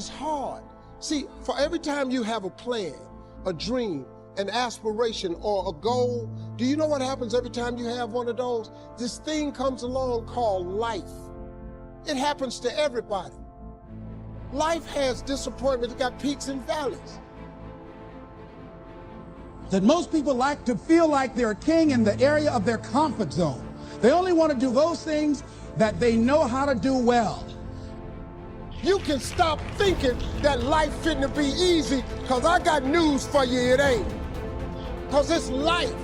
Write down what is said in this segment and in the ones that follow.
is hard. See, for every time you have a plan, a dream, an aspiration, or a goal, do you know what happens every time you have one of those? This thing comes along called life. It happens to everybody. Life has disappointment. It got peaks and valleys. That most people like to feel like they're king in the area of their comfort zone. They only want to do those things that they know how to do well. You can stop thinking that life fitting to be easy, because I got news for you, it ain't. Because it's life.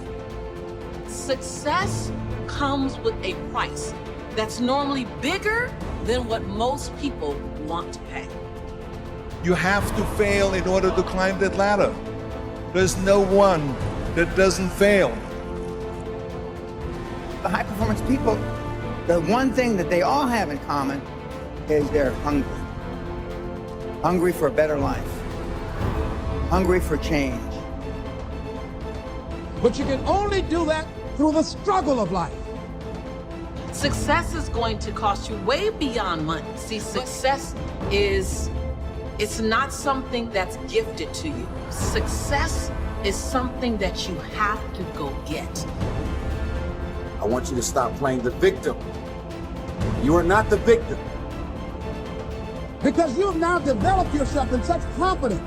Success comes with a price that's normally bigger than what most people want to pay. You have to fail in order to climb that ladder. There's no one that doesn't fail. The high performance people, the one thing that they all have in common is they're hungry. Hungry for a better life. Hungry for change. But you can only do that through the struggle of life. Success is going to cost you way beyond money. See, success it's not something that's gifted to you. Success is something that you have to go get. I want you to stop playing the victim. You are not the victim. Because you have now developed yourself in such confidence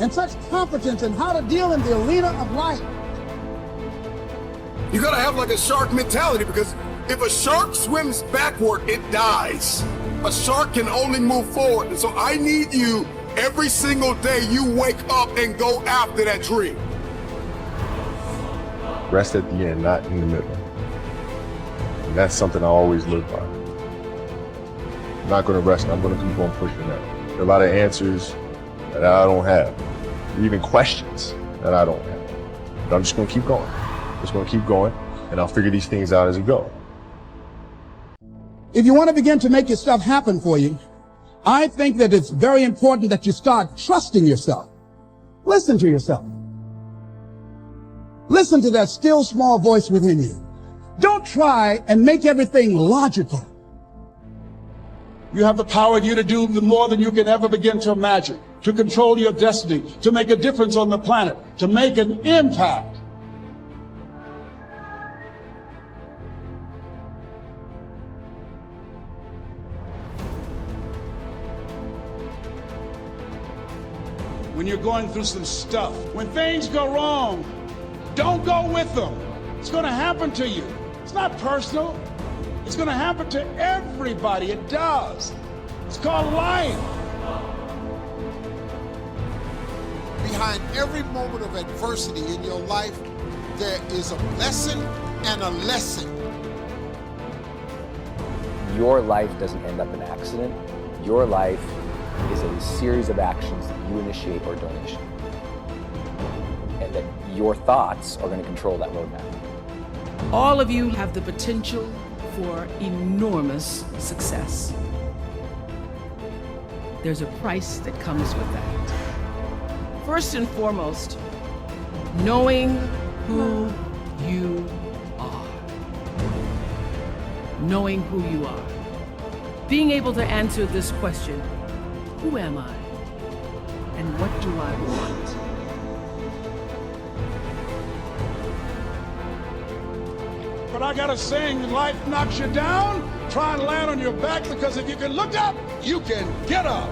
and such competence in how to deal in the arena of life. You gotta have like a shark mentality, because if a shark swims backward, it dies. A shark can only move forward. And so I need you every single day you wake up and go after that dream. Rest at the end, not in the middle. And that's something I always live by. I'm not gonna rest, I'm gonna keep on pushing that. There are a lot of answers that I don't have, even questions that I don't have. But I'm just gonna keep going. Just gonna keep going, and I'll figure these things out as we go. If you want to begin to make your stuff happen for you, I think that it's very important that you start trusting yourself. Listen to yourself. Listen to that still small voice within you. Don't try and make everything logical. You have the power in you to do more than you can ever begin to imagine, to control your destiny, to make a difference on the planet, to make an impact. When you're going through some stuff, when things go wrong, don't go with them. It's going to happen to you. It's not personal. It's going to happen to everybody. It does. It's called life. Behind every moment of adversity in your life, there is a blessing and a lesson. Your life doesn't end up in an accident. Your life is a series of actions that you initiate or don't initiate. And that your thoughts are going to control that roadmap. All of you have the potential for enormous success. There's a price that comes with that. First and foremost, knowing who you are. Knowing who you are. Being able to answer this question: who am I? And what do I want? But I got a saying: life knocks you down, try and land on your back, because if you can look up, you can get up.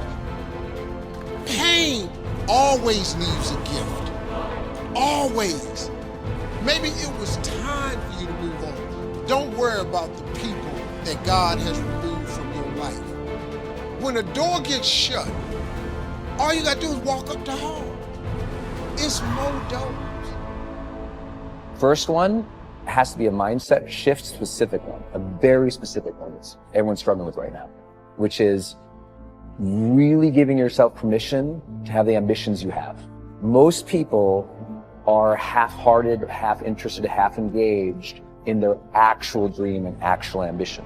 Pain always leaves a gift. Always. Maybe it was time for you to move on. Don't worry about the people that God has removed from your life. When a door gets shut, all you gotta do is walk up the hall. It's more doors. First one has to be a mindset shift, specific one, a very specific one that everyone's struggling with right now, which is really giving yourself permission to have the ambitions you have. Most people are half-hearted, half interested, half engaged in their actual dream and actual ambition.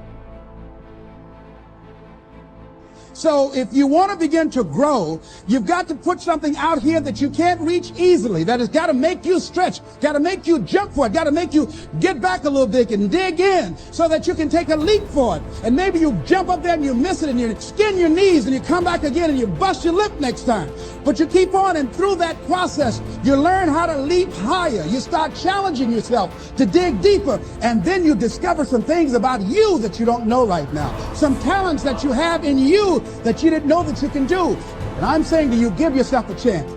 So if you want to begin to grow, you've got to put something out here that you can't reach easily, that has got to make you stretch, got to make you jump for it, got to make you get back a little bit and dig in so that you can take a leap for it. And maybe you jump up there and you miss it and you skin your knees and you come back again and you bust your lip next time. But you keep on, and through that process, you learn how to leap higher. You start challenging yourself to dig deeper, and then you discover some things about you that you don't know right now. Some talents that you have in you that you didn't know that you can do. And I'm saying to you, give yourself a chance.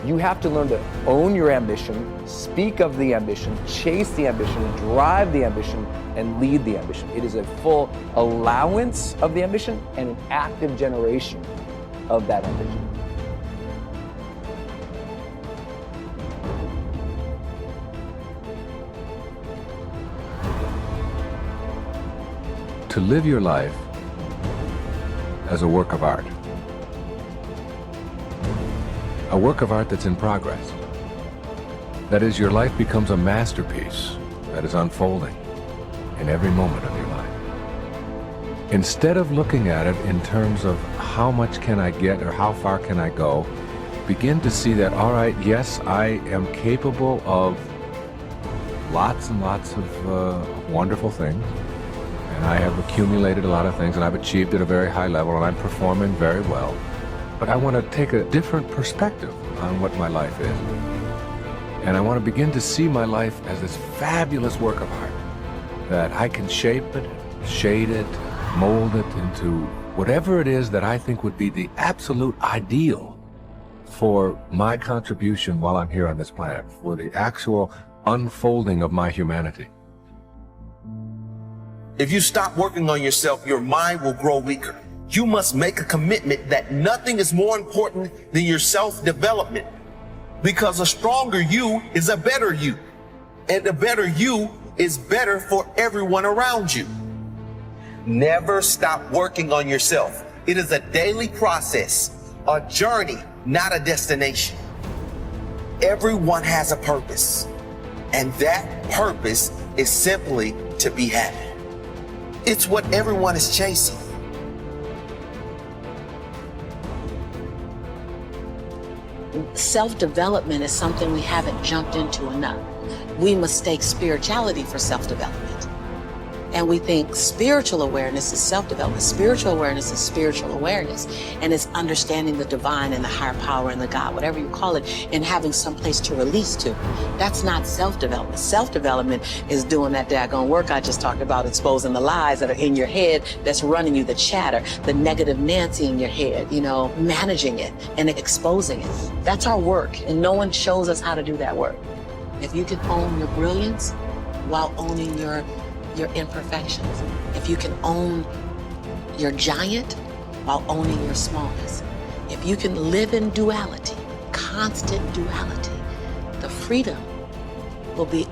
You have to learn to own your ambition, speak of the ambition, chase the ambition, drive the ambition, and lead the ambition. It is a full allowance of the ambition and an active generation of that ambition. To live your life as a work of art. A work of art that's in progress. That is, your life becomes a masterpiece that is unfolding in every moment of your life. Instead of looking at it in terms of how much can I get or how far can I go, begin to see that, all right, yes, I am capable of lots and lots of wonderful things. And I have accumulated a lot of things, and I've achieved at a very high level, and I'm performing very well. But I want to take a different perspective on what my life is. And I want to begin to see my life as this fabulous work of art, that I can shape it, shade it, mold it into whatever it is that I think would be the absolute ideal for my contribution while I'm here on this planet, for the actual unfolding of my humanity. If you stop working on yourself, your mind will grow weaker. You must make a commitment that nothing is more important than your self-development, because a stronger you is a better you, and a better you is better for everyone around you. Never stop working on yourself. It is a daily process, a journey, not a destination. Everyone has a purpose, and that purpose is simply to be happy. It's what everyone is chasing. Self-development is something we haven't jumped into enough. We mistake spirituality for self-development. And we think spiritual awareness is self-development. Spiritual awareness is spiritual awareness. And it's understanding the divine and the higher power and the God, whatever you call it, and having some place to release to. That's not self-development. Self-development is doing that daggone work I just talked about, exposing the lies that are in your head that's running you, the chatter, the negative Nancy in your head, managing it and exposing it. That's our work, and no one shows us how to do that work. If you can own your brilliance while owning your imperfections, if you can own your giant while owning your smallness, if you can live in duality, constant duality, the freedom will be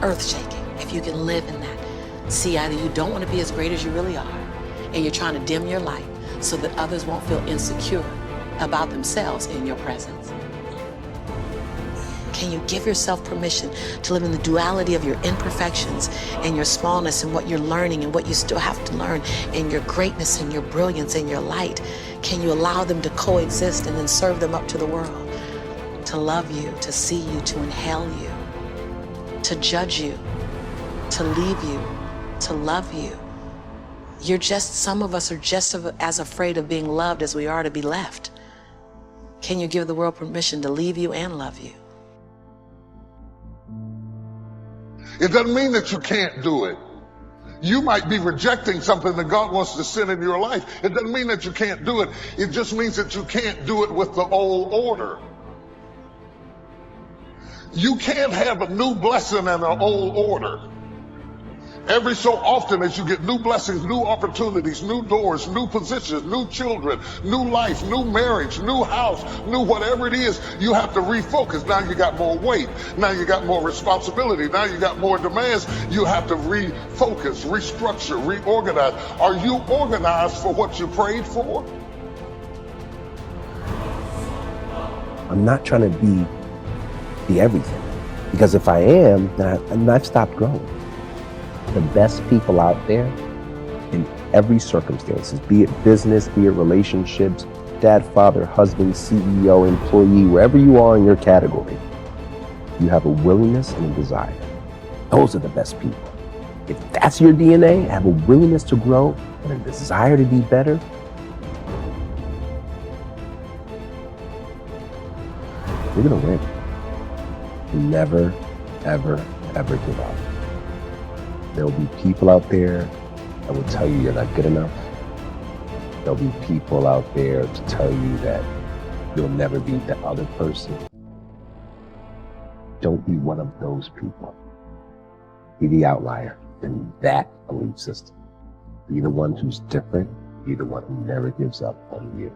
earth-shaking if you can live in that. See, either you don't want to be as great as you really are, and you're trying to dim your light so that others won't feel insecure about themselves in your presence. Can you give yourself permission to live in the duality of your imperfections and your smallness and what you're learning and what you still have to learn and your greatness and your brilliance and your light? Can you allow them to coexist and then serve them up to the world? To love you, to see you, to inhale you, to judge you, to leave you, to love you. Some of us are just as afraid of being loved as we are to be left. Can you give the world permission to leave you and love you? It doesn't mean that you can't do it. You might be rejecting something that God wants to send in your life. It doesn't mean that you can't do it. It just means that you can't do it with the old order. You can't have a new blessing and an old order. Every so often as you get new blessings, new opportunities, new doors, new positions, new children, new life, new marriage, new house, new whatever it is, you have to refocus. Now you got more weight. Now you got more responsibility. Now you got more demands. You have to refocus, restructure, reorganize. Are you organized for what you prayed for? I'm not trying to be everything. Because if I am, then I've stopped growing. The best people out there in every circumstances, be it business, be it relationships, dad, father, husband, CEO, employee, wherever you are in your category, you have a willingness and a desire. Those are the best people. If that's your DNA, have a willingness to grow and a desire to be better, you're gonna win. Never, ever, ever give up. There'll be people out there that will tell you you're not good enough. There'll be people out there to tell you that you'll never be the other person. Don't be one of those people. Be the outlier in that belief system. Be the one who's different. Be the one who never gives up on you.